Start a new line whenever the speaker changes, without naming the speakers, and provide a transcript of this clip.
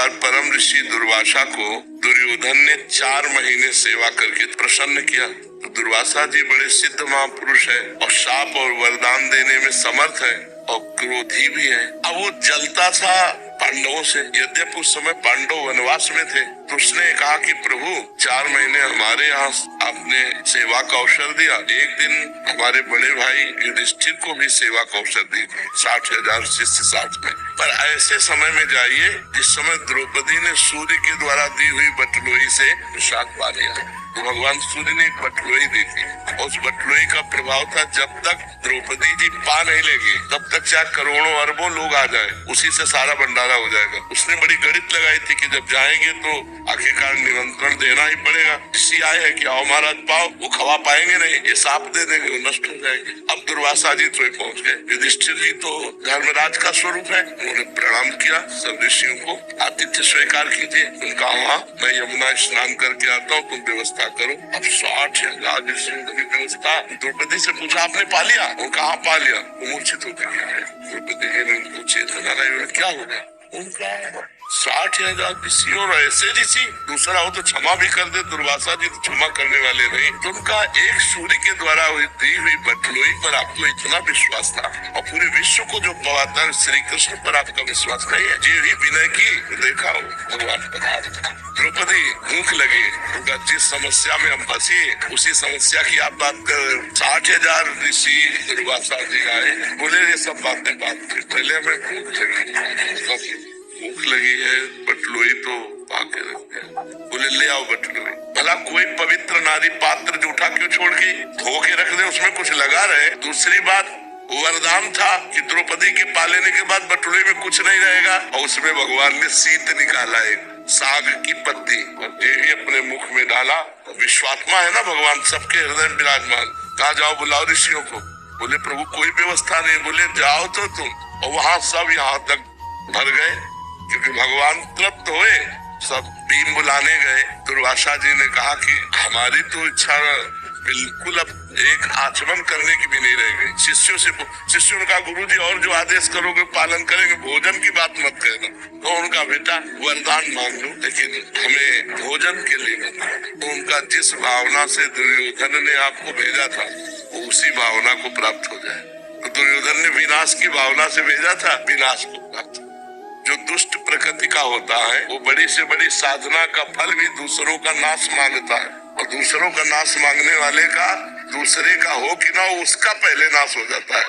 बार परम ऋषि दुर्वासा को दुर्योधन ने 4 महीने सेवा करके प्रसन्न किया। तो दुर्वासा जी बड़े सिद्ध महापुरुष है और शाप और वरदान देने में समर्थ है और क्रोधी भी है। अब वो जलता था पांडवों से, यद्यपि उस समय पांडव वनवास में थे। तो उसने कहा कि प्रभु 4 महीने हमारे यहाँ आपने सेवा का अवसर दिया, एक दिन हमारे बड़े भाई युधिष्ठिर को भी सेवा का अवसर दी, 60,000 शिष्य साथ में। पर ऐसे समय में जाइए जिस समय द्रौपदी ने सूर्य के द्वारा दी हुई बटलोई से प्रसाद पा लिया। तो भगवान सूर्य ने एक बटलोई दी थी और उस बटलोई का प्रभाव था जब तक द्रौपदी जी पा नहीं लेगी तब तक चाहे करोड़ों अरबों लोग आ जाए उसी से सारा भंडारा हो जाएगा। उसने बड़ी गणित लगाई थी कि जब जाएंगे तो आखिरकार निमंत्रण देना ही पड़ेगा। किसी आए है कि आओ महाराज पाओ, वो खवा पाएंगे नहीं, ये साफ दे देंगे, वो नष्ट हो जाएंगे। अब दुर्वासा जी तो पहुंच गए। युधिष्ठिर जी तो धर्मराज का स्वरूप है, उन्होंने प्रणाम किया सब ऋषियों को, आतिथ्य स्वीकार कीजिए। उनका हाँ मैं यमुना स्नान करके आता हूँ, तुम व्यवस्था करो। अब 60,000 ऋषियों की व्यवस्था। द्रौपदी से पूछा आपने पा लिया? उनका हाँ पा लिया। वो मूर्छित होकर द्रौपदी जी ने पूछे क्या हो गया? उनका 60,000 ऋषि और ऐसे ऋषि, दूसरा हो तो क्षमा भी कर दे, दुर्वासा जी तो क्षमा करने वाले नहीं। तो उनका एक सूर्य के द्वारा दी हुई बटलोई पर आपको इतना विश्वास था और पूरे विश्व को जो पवाता है श्री कृष्ण पर आपका विश्वास नहीं है। जी भी विनय की देखा हो भगवान पधार। द्रौपदी भूख लगी, जिस समस्या में हम फंसी उसी समस्या की आप बात कर। 60,000 ऋषि दुर्वासा जी आए, बोले ये सब बातें पहले हमें भूख लगी है, बटलोई तो पाके रखते हैं। बोले ले आओ बटलोई। भला कोई पवित्र नारी पात्र जूठा क्यों छोड़ के धो के रख दे, उसमें कुछ लगा रहे। दूसरी बात वरदान था कि द्रौपदी के पा लेने के बाद बटलोई में कुछ नहीं रहेगा और उसमें भगवान ने सीत निकाला, एक साग की पत्ती, और ये अपने मुख में डाला। विश्वात्मा है ना भगवान, सबके हृदय में विराजमान। कहा जाओ बुलाओ ऋषियों को। बोले प्रभु कोई व्यवस्था नहीं। बोले जाओ तो तुम, और वहाँ सब यहाँ तक भर गए क्योंकि भगवान तृप्त हुए। सब भीम बुलाने गए। दुर्वासा जी ने कहा कि हमारी तो इच्छा बिल्कुल अब एक आचमन करने की भी नहीं रह गई। शिष्यों ने कहा गुरुजी और जो आदेश करोगे पालन करेंगे, भोजन की बात मत कहना। तो उनका बेटा वरदान मांग लो लेकिन हमें भोजन के लिए मत। तो उनका जिस भावना से दुर्योधन ने आपको भेजा था वो उसी भावना को प्राप्त हो जाए। तो दुर्योधन ने विनाश की भावना से भेजा था, विनाश को प्राप्त। जो दुष्ट प्रकृति का होता है वो बड़ी से बड़ी साधना का फल भी दूसरों का नाश मांगता है, और दूसरों का नाश मांगने वाले का दूसरे का हो कि ना हो उसका पहले नाश हो जाता है।